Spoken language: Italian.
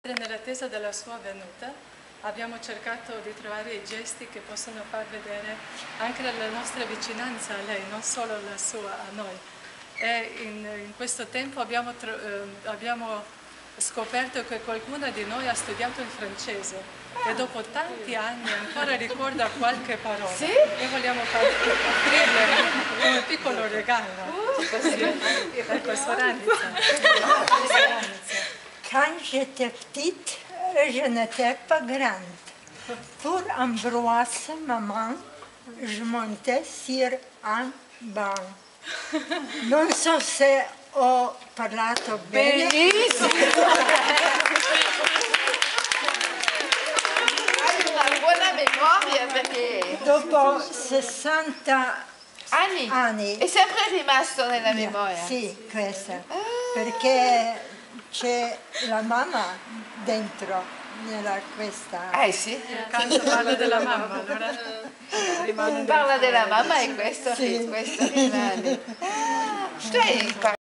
Nell'attesa della sua venuta abbiamo cercato di trovare i gesti che possono far vedere anche la nostra vicinanza a lei, non solo la sua a noi. E in questo tempo abbiamo scoperto che qualcuna di noi ha studiato il francese e dopo tanti anni ancora ricorda qualche parola. Sì? E vogliamo offrirle come piccolo regalo. Ecco, Soranica. Quand j'étais petite, je n'étais pas grande. Pour Ambroise, maman, je montais sur un banc. Non so se ho parlato bene. Bellissimo! Hai una buona memoria perché Dopo 60 anni. È sempre rimasto nella memoria. Sì, questa. Perché c'è la mamma dentro nella questa. Sì? Il canto parla della mamma, allora rimane Parla della mamma e questo Sì. rimane. Tu hai